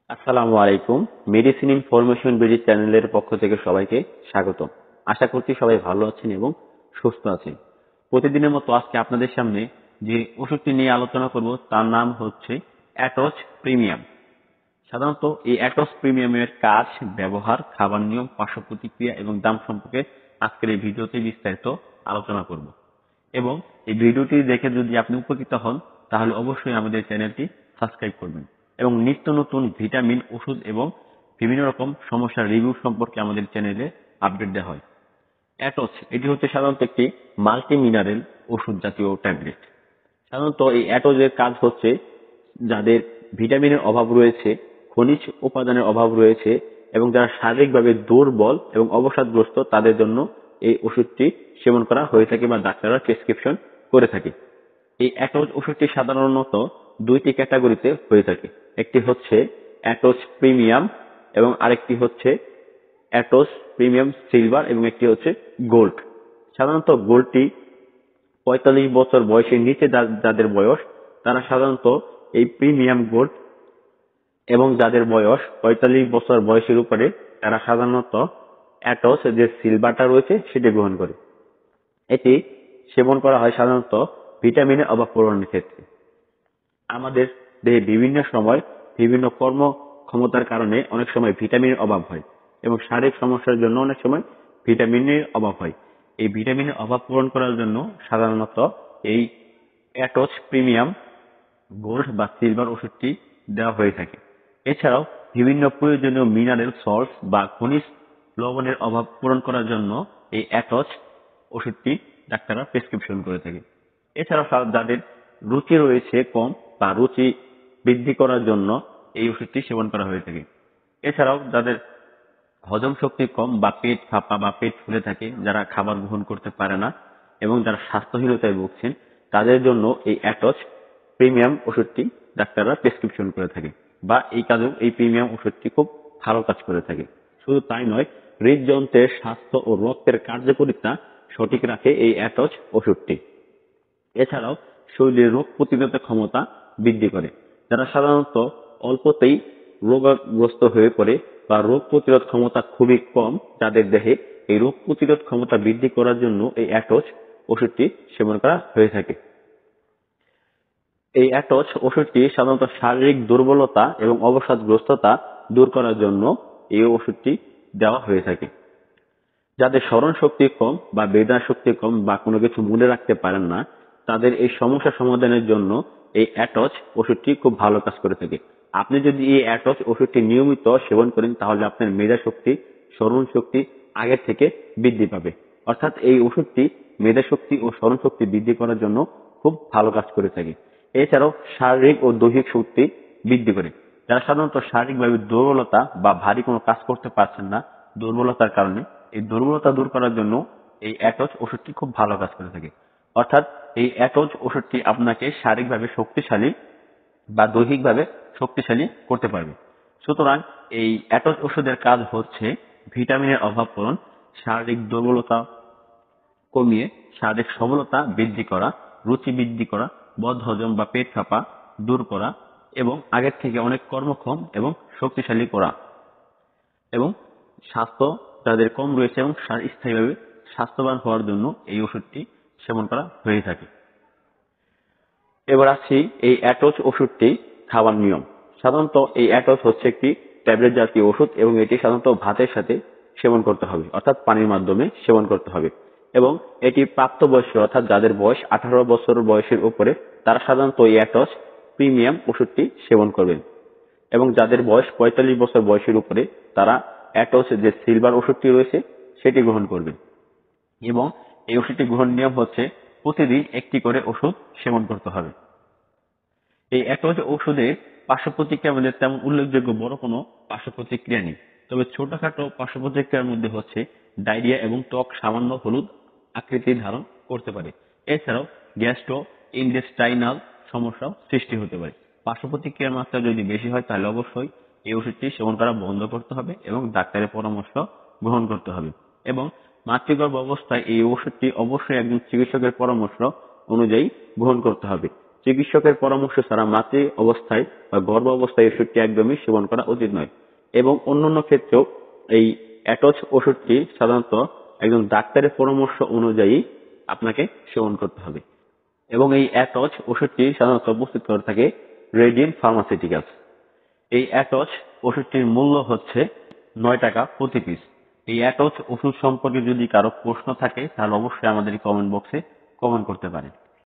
আসসালামু আলাইকুম। Medicine information BD চ্যানেলের পক্ষ থেকে সবাইকে স্বাগতম। আশা করছি সবাই ভালো আছেন এবং সুস্থ আছেন। প্রতিদিনের মতো আজকে আপনাদের সামনে যে ওষুধটি নিয়ে আলোচনা করব তার নাম হচ্ছে অ্যাটোজ প্রিমিয়াম। সাধারণত এই অ্যাটোজ প্রিমিয়ামের কাজ, ব্যবহার, খাবার নিয়ম, পার্শ্ব প্রতিক্রিয়া এবং দাম সম্পর্কে আজকের এই ভিডিওতে বিস্তারিত আলোচনা করব। এবং এই ভিডিওটি দেখে যদি আপনি উপকৃত হন তাহলে অবশ্যই আমাদের চ্যানেলটি সাবস্ক্রাইব করবেন এবং নিত্য নতুন ভিটামিন, ওষুধ এবং বিভিন্ন রকম সমস্যার রিভিউ সম্পর্কে আমাদের চ্যানেলে আপডেট দেওয়া হয়। অ্যাটোজ এটি হচ্ছে সাধারণত একটি মাল্টি মিনারেল ওষুধ জাতীয় ট্যাবলেট। সাধারণত এই অ্যাটোজের কাজ হচ্ছে যাদের ভিটামিনের অভাব রয়েছে, খনিজ উপাদানের অভাব রয়েছে এবং যারা শারীরিকভাবে দুর্বল এবং অবসাদগ্রস্ত তাদের জন্য এই ওষুধটি সেবন করা হয়ে থাকে বা ডাক্তাররা প্রেসক্রিপশন করে থাকে। এই অ্যাটোজ ওষুধটি সাধারণত দুইটি ক্যাটাগরিতে হয়ে থাকে। একটি হচ্ছে অ্যাটোজ প্রিমিয়াম এবং আরেকটি হচ্ছে অ্যাটোজ প্রিমিয়াম সিলভার এবং একটি হচ্ছে গোল্ড। সাধারণত গোল্ডটি 45 বছর বয়সের নিচে যাদের বয়স তারা সাধারণত এই প্রিমিয়াম গোল্ড এবং যাদের বয়স 45 বছর বয়সের উপরে তারা সাধারণত অ্যাটোজ যে সিলভারটা রয়েছে সেটি গ্রহণ করে। এটি সেবন করা হয় সাধারণত ভিটামিনের অভাব পূরণের ক্ষেত্রে। আমাদের দেহে বিভিন্ন সময় বিভিন্ন কর্মক্ষমতার কারণে অনেক সময় ভিটামিনের অভাব হয় এবং শারীরিক সমস্যার জন্য অনেক সময় ভিটামিনের অভাব হয়। এই ভিটামিনের অভাব পূরণ করার জন্য সাধারণত এই অ্যাটোজ প্রিমিয়াম গোল্ড বা সিলভার ওষুধটি দেওয়া হয়ে থাকে। এছাড়াও বিভিন্ন প্রয়োজনীয় মিনারেল সল্ট বা খনিজ লবণের অভাব পূরণ করার জন্য এই অ্যাটোজ ওষুধটি ডাক্তাররা প্রেসক্রিপশন করে থাকে। এছাড়াও যাদের রুচি রয়েছে কম বা রুচি বৃদ্ধি করার জন্য এই ওষুধটি সেবন করা হয়ে থাকে। এছাড়াও যাদের হজম শক্তি কম বা পেট ফাঁপা বা পেট ফুলে থাকে, যারা খাবার গ্রহণ করতে পারে না এবং যারা স্বাস্থ্যহীনতায় ভুগছেন তাদের জন্য এই অ্যাটোজ প্রিমিয়াম ওষুধটি ডাক্তাররা প্রেসক্রিপশন করে থাকে বা এই কাজেও এই প্রিমিয়াম ওষুধটি খুব ভালো কাজ করে থাকে। শুধু তাই নয়, হৃদযন্ত্রের স্বাস্থ্য ও রক্তের কার্যকারিতা সঠিক রাখে এই অ্যাটোজ ওষুধটি। এছাড়াও শরীরের রোগ প্রতিরোধ ক্ষমতা বৃদ্ধি করে। যারা সাধারণত অল্পতেই রোগগ্রস্ত হয়ে পড়ে বা রোগ প্রতিরোধ ক্ষমতা খুবই কম যাদের দেহে, এই রোগ প্রতিরোধ ক্ষমতা বৃদ্ধি করার জন্য এই অ্যাটোজ ওষুধটি সেবন করা হয়ে থাকে। এই অ্যাটোজ ওষুধটি সাধারণত শারীরিক দুর্বলতা এবং অবসাদগ্রস্ততা দূর করার জন্য এই ওষুধটি দেওয়া হয়ে থাকে। যাদের স্মরণ শক্তি কম বা বেদনা শক্তি কম বা কোনো কিছু মনে রাখতে পারেন না তাদের এই সমস্যা সমাধানের জন্য এই অ্যাটোজ ওষুধটি খুব ভালো কাজ করে থাকে। আপনি যদি এই অ্যাটোজ ওষুধটি নিয়মিত সেবন করেন তাহলে আপনার মেধা শক্তি, স্মরণ শক্তি আগের থেকে বৃদ্ধি পাবে। অর্থাৎ এই ওষুধটি মেধা শক্তি ও স্মরণ শক্তি বৃদ্ধি করার জন্য খুব ভালো কাজ করে থাকে। এছাড়াও শারীরিক ও দৈহিক শক্তি বৃদ্ধি করে। যারা সাধারণত শারীরিকভাবে দুর্বলতা বা ভারী কোনো কাজ করতে পারছেন না দুর্বলতার কারণে, এই দুর্বলতা দূর করার জন্য এই অ্যাটোজ ওষুধটি খুব ভালো কাজ করে থাকে। অর্থাৎ এই অ্যাটোজ ওষুধটি আপনাকে শারীরিকভাবে শক্তিশালী বা দৈহিকভাবে শক্তিশালী করতে পারবে। সুতরাং এই অ্যাটোজ ওষুধের কাজ হচ্ছে ভিটামিনের অভাব পূরণ, শারীরিক দুর্বলতা কমিয়ে শারীরিক সবলতা বৃদ্ধি করা, রুচি বৃদ্ধি করা, বদহজম বা পেট ফাঁপা দূর করা এবং আগের থেকে অনেক কর্মক্ষম এবং শক্তিশালী করা এবং স্বাস্থ্য যাদের কম রয়েছে এবং স্থায়ীভাবে স্বাস্থ্যবান হওয়ার জন্য এই ওষুধটি সেবন করা হয়ে থাকে। এবার আসছি এই অ্যাটোজ ওষুধটি খাওয়ার নিয়ম। সাধারণত এই অ্যাটোজ হচ্ছে একটি ট্যাবলেট জাতীয় ওষুধ এবং এটি সাধারণত ভাতের সাথে সেবন করতে হবে, অর্থাৎ পানির মাধ্যমে সেবন করতে হবে। এবং এটি প্রাপ্তবয়স্ক অর্থাৎ যাদের বয়স 18 বছর বয়সের উপরে তারা সাধারণত এই অ্যাটোজ প্রিমিয়াম ওষুধটি সেবন করবেন এবং যাদের বয়স 45 বছর বয়সের উপরে তারা অ্যাটোজ যে সিলভার ওষুধটি রয়েছে সেটি গ্রহণ করবেন। এবং এই ওষুধটি গ্রহণ নিয়ম হচ্ছে প্রতিদিন একটি করে ওষুধ সেবন করতে হবে। এই অ্যাটোজ ওষুধের পার্শ্ব প্রতিক্রিয়ার মধ্যে তেমন উল্লেখযোগ্য বড় কোনো পার্শ্ব প্রতিক্রিয়া নেই, তবে ছোটখাটো পার্শ্ব প্রতিক্রিয়ার মধ্যে হচ্ছে ডায়রিয়া এবং ত্বক সামান্য হলুদ আকৃতি ধারণ করতে পারে। এছাড়াও গ্যাস্ট্রো ইন্টেস্টাইনাল সমস্যাও সৃষ্টি হতে পারে। পার্শ্ব প্রতিক্রিয়ার মাত্রা যদি বেশি হয় তাহলে অবশ্যই এই ওষুধটি সেবন করা বন্ধ করতে হবে এবং ডাক্তারের পরামর্শ গ্রহণ করতে হবে। এবং মাতৃগর্ভ অবস্থায় এই ওষুধটি অবশ্যই একজন চিকিৎসকের পরামর্শ অনুযায়ী গ্রহণ করতে হবে। চিকিৎসকের পরামর্শ ছাড়া মাতৃ অবস্থায় বা গর্ভ অবস্থায় ওষুধটি একদমই সেবন করা উচিত নয়। এবং অন্যান্য ক্ষেত্রেও এই অ্যাটজ ওষুধটি সাধারণত একজন ডাক্তারের পরামর্শ অনুযায়ী আপনাকে সেবন করতে হবে। এবং এই অ্যাটজ ওষুধটি সাধারণত প্রস্তুত করে থাকে রেডিয়েন্ট ফার্মাসিউটিক্যালস। এই অ্যাটজ ওষুধটির মূল্য হচ্ছে 9 টাকা প্রতি পিস। এই অ্যাটজ ওষুধ সম্পর্কে যদি কারো প্রশ্ন থাকে তাহলে অবশ্যই আমাদের কমেন্ট বক্সে কমেন্ট করতে পারেন।